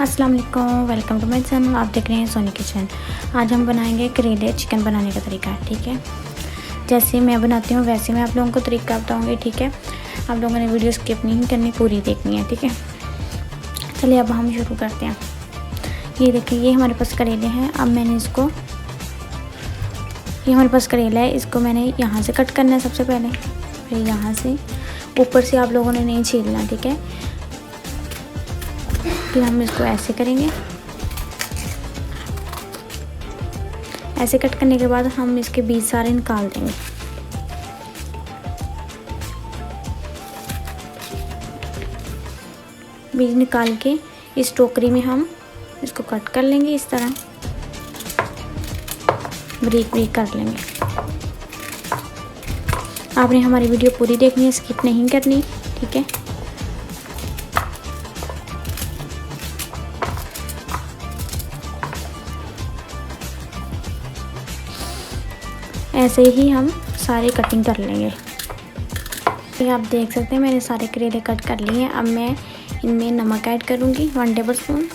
अस्सलाम वालेकुम, welcome to my channel. आप देख रहे हैं सोनी किचन। आज हम बनाएंगे करेले चिकन बनाने का तरीका, ठीक है। जैसे मैं बनाती हूँ वैसे मैं आप लोगों को तरीका बताऊँगी, ठीक है। आप लोगों ने वीडियो स्किप नहीं करनी, पूरी देखनी है, ठीक है। चलिए अब हम शुरू करते हैं। ये देखिए, ये हमारे पास करेले हैं। अब मैंने इसको, ये हमारे पास करेला है, इसको मैंने यहाँ से कट करना है सबसे पहले, फिर यहाँ से ऊपर से आप लोगों ने नहीं छीलना, ठीक है। फिर हम इसको ऐसे करेंगे। ऐसे कट करने के बाद हम इसके बीज सारे निकाल देंगे। बीज निकाल के इस टोकरी में हम इसको कट कर लेंगे, इस तरह ब्रीक ब्रीक कर लेंगे। आपने हमारी वीडियो पूरी देखनी है, स्किप नहीं करनी, ठीक है। ऐसे ही हम सारे कटिंग कर लेंगे। ये आप देख सकते हैं मैंने सारे करेले कट कर लिए हैं। अब मैं इनमें नमक ऐड करूँगी 1 टेबलस्पून।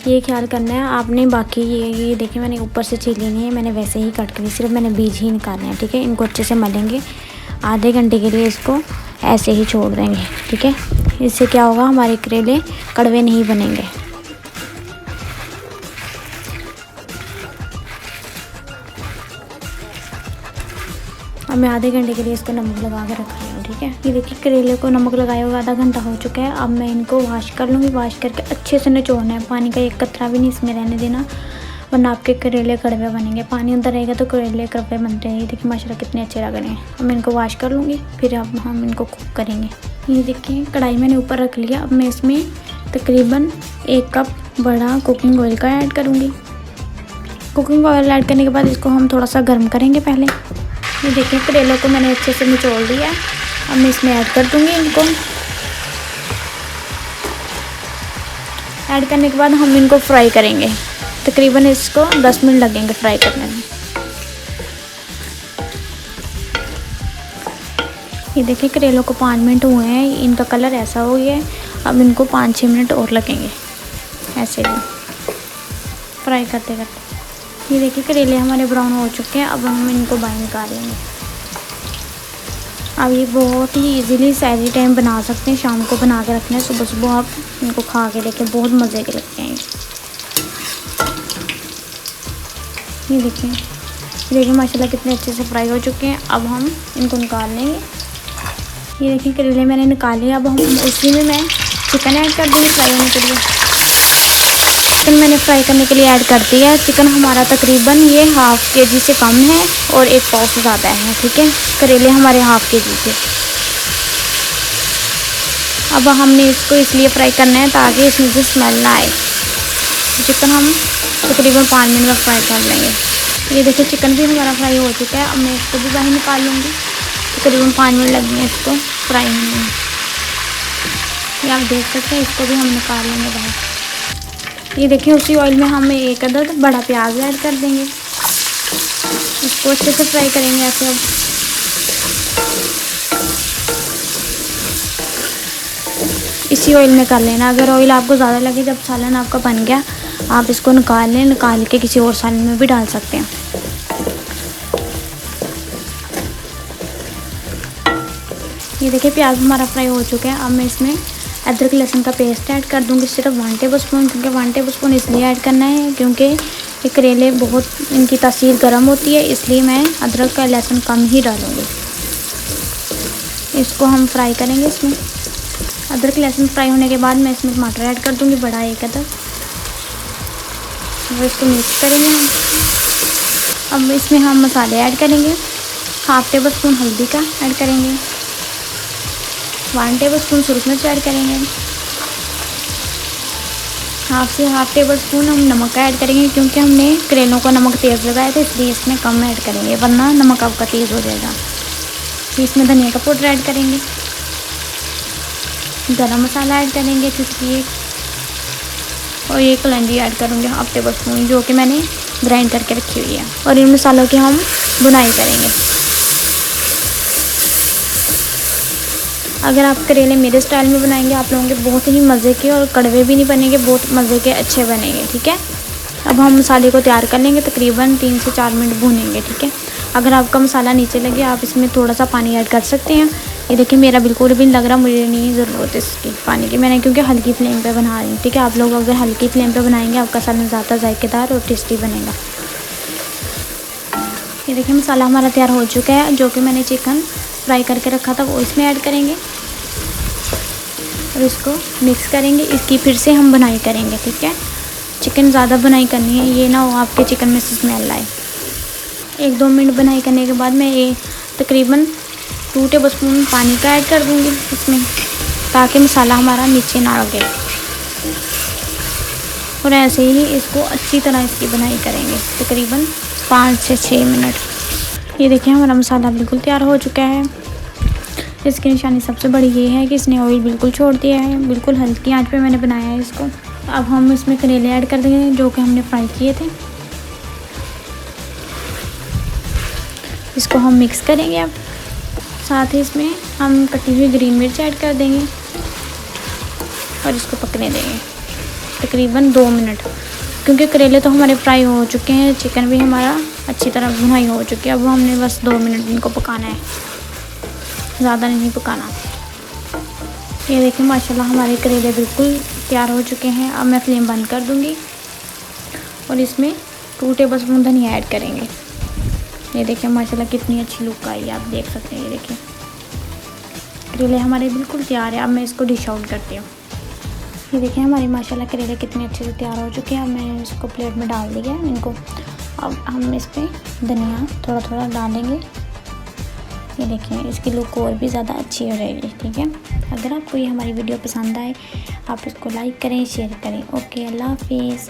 ये ख्याल करना है आपने, बाकी ये देखिए मैंने ऊपर से छीली नहीं है, मैंने वैसे ही कट करी, सिर्फ मैंने बीज ही निकाले हैं, ठीक है। इनको अच्छे से मलेंगे, आधे घंटे के लिए इसको ऐसे ही छोड़ देंगे, ठीक है। इससे क्या होगा, हमारे करेले कड़वे नहीं बनेंगे। अब मैं आधे घंटे के लिए इसको नमक लगा के रख रही हूँ, ठीक है। ये देखिए करेले को नमक लगाए हुए आधा घंटा हो चुका है। अब मैं इनको वॉश कर लूँगी। वॉश करके अच्छे से निचोड़ना है, पानी का एक कतरा भी नहीं इसमें रहने देना, वरना आपके करेले कड़वे बनेंगे। पानी अंदर रहेगा तो करेले कड़वे बनते हैं। ये देखिए माशाल्लाह कितने अच्छे लग रहे हैं। अब मैं इनको वॉश कर लूँगी, फिर अब हम इनको कुक करेंगे। ये देखिए कढ़ाई मैंने ऊपर रख लिया। अब मैं इसमें तकरीबन 1 कप बड़ा कुकिंग ऑयल का ऐड करूँगी। कुकिंग ऑयल ऐड करने के बाद इसको हम थोड़ा सा गर्म करेंगे पहले। ये देखिए करेलों को मैंने अच्छे से निचोड़ लिया है। अब मैं इसमें ऐड कर दूँगी इनको। ऐड करने के बाद हम इनको फ्राई करेंगे। तकरीबन इसको 10 मिनट लगेंगे फ्राई करने में। ये देखिए करेलों को 5 मिनट हुए हैं, इनका कलर ऐसा हो गया है। अब इनको 5-6 मिनट और लगेंगे ऐसे ही फ्राई करते करते। ये देखिए करेले हमारे ब्राउन हो चुके हैं। अब हम इनको बाहर निकाल लेंगे। अब ये बहुत ही इजीली सहरी टाइम बना सकते हैं, शाम को बना के रखना है, सुबह सुबह आप इनको खा के देखें, बहुत मज़े के लगते हैं। ये देखिए माशाल्लाह कितने अच्छे से फ्राई हो चुके हैं। अब हम इनको निकाल लेंगे। ये देखिए करेले मैंने निकाल लिया। अब हम उसी में मैं चिकन ऐड कर दूँगी फ्राई होने के लिए। चिकन मैंने फ्राई करने के लिए ऐड कर दिया है। चिकन हमारा तकरीबन ये ½ kg से कम है और 1 पाव से ज़्यादा है, ठीक है। करेले हमारे ½ kg के। अब हमने इसको इसलिए फ्राई करना है ताकि इसमें से स्मेल ना आए। चिकन हम तकरीबन 5 मिनट में फ्राई कर लेंगे। ये देखिए चिकन भी हमारा फ्राई हो चुका है। अब मैं इसको भी बाहर निकाल लूँगी। तकरीबन 5 मिनट लगेंगे इसको फ्राई होने में। ये आप देख सकते हैं, इसको भी हम निकाल लेंगे बाहर। ये देखिए उसी ऑयल में हम 1 अदद बड़ा प्याज ऐड कर देंगे। इसको अच्छे से फ्राई करेंगे ऐसे। अब इसी ऑयल में कर लेना। अगर ऑयल आपको ज़्यादा लगे, जब सालन आपका बन गया आप इसको निकाल लें, निकाल के किसी और सालन में भी डाल सकते हैं। ये देखिए प्याज हमारा फ्राई हो चुका है। अब मैं इसमें अदरक लहसुन का पेस्ट ऐड कर दूँगी, सिर्फ 1 टेबलस्पून। क्योंकि 1 टेबलस्पून इसलिए ऐड करना है क्योंकि ये करेले बहुत, इनकी तासीर गर्म होती है, इसलिए मैं अदरक का लहसुन कम ही डालूँगी। इसको हम फ्राई करेंगे इसमें। अदरक लहसुन फ्राई होने के बाद मैं इसमें टमाटर ऐड कर दूँगी, बड़ा 1 अदद। और इसको मिक्स करेंगे हम। अब इसमें हम मसाले ऐड करेंगे। ½ टेबलस्पून हल्दी का ऐड करेंगे, 1 टेबलस्पून सुरख मिर्च ऐड करेंगे, ½ टेबलस्पून हम नमक का ऐड करेंगे। क्योंकि हमने करेलों को नमक तेज़ लगाया था, इसलिए इसमें कम ऐड करेंगे, वरना नमक आपका तेज़ हो जाएगा। फिर इसमें धनिया का पाउडर ऐड करेंगे, गरम मसाला ऐड करेंगे 58, और ये कलौंजी ऐड करूँगी ½ टेबलस्पून, जो कि मैंने ग्राइंड करके रखी हुई है। और इन मसालों की हम भुनाई करेंगे। अगर आप करेले मेरे स्टाइल में बनाएंगे आप लोगों के बहुत ही मज़े के और कड़वे भी नहीं बनेंगे, बहुत मज़े के अच्छे बनेंगे। ठीक है, अब हम मसाले को तैयार कर लेंगे, तकरीबन 3 से 4 मिनट भूनेंगे। ठीक है, अगर आपका मसाला नीचे लगे आप इसमें थोड़ा सा पानी ऐड कर सकते हैं। ये देखिए मेरा बिल्कुल भी लग रहा, मुझे नहीं ज़रूरत इसकी पानी की, मैंने क्योंकि हल्की फ्लेम पे बना रही हूँ। ठीक है, आप लोग अगर हल्की फ्लेम पे बनाएंगे आपका सालन ज़्यादा जायकेदार और टेस्टी बनेगा। ये देखिए मसाला हमारा तैयार हो चुका है, जो कि मैंने चिकन फ्राई करके रखा था वो इसमें ऐड करेंगे और इसको मिक्स करेंगे। इसकी फिर से हम बुनाई करेंगे। ठीक है, चिकन ज़्यादा बुनाई करनी है, ये ना हो आपके चिकन में से स्मेल आए। 1-2 मिनट बुनाई करने के बाद मैं ये तकरीबन 2 टेबलस्पून पानी का ऐड कर दूँगी इसमें, ताकि मसाला हमारा नीचे ना लगे। और ऐसे ही इसको अच्छी तरह इसकी बुनाई करेंगे तकरीबन 5 से 6 मिनट। ये देखिए हमारा मसाला बिल्कुल तैयार हो चुका है। इसकी निशानी सबसे बड़ी ये है कि इसने ऑयल बिल्कुल छोड़ दिया है, बिल्कुल हल्की आंच पे मैंने बनाया है इसको। अब हम इसमें करेले ऐड कर देंगे जो कि हमने फ्राई किए थे। इसको हम मिक्स करेंगे। अब साथ ही इसमें हम कटी हुई ग्रीन मिर्च ऐड कर देंगे और इसको पकने देंगे तकरीबन 2 मिनट, क्योंकि करेले तो हमारे फ्राई हो चुके हैं, चिकन भी हमारा अच्छी तरह भुनाई हो चुकी है। अब हमने बस 2 मिनट इनको पकाना है, ज़्यादा नहीं पकाना। ये देखिए माशाल्लाह हमारे करेले बिल्कुल तैयार हो चुके हैं। अब मैं फ्लेम बंद कर दूँगी और इसमें 2 टेबलस्पून धनिया ऐड करेंगे। ये देखिए माशाल्लाह कितनी अच्छी लुक आई है, आप देख सकते हैं। ये देखिए करेले हमारे बिल्कुल तैयार है। अब मैं इसको डिश आउट करती हूँ। ये देखिए हमारे माशाल्लाह करेले कितने अच्छे से तैयार हो चुके हैं। अब मैं इसको प्लेट में डाल दिया इनको। अब हम इस पर धनिया थोड़ा थोड़ा डालेंगे। ये देखिए इसकी लुक और भी ज़्यादा अच्छी हो जाएगी। ठीक है, अगर आपको ये हमारी वीडियो पसंद आए आप इसको लाइक करें, शेयर करें। ओके, अल्लाह हाफिज़।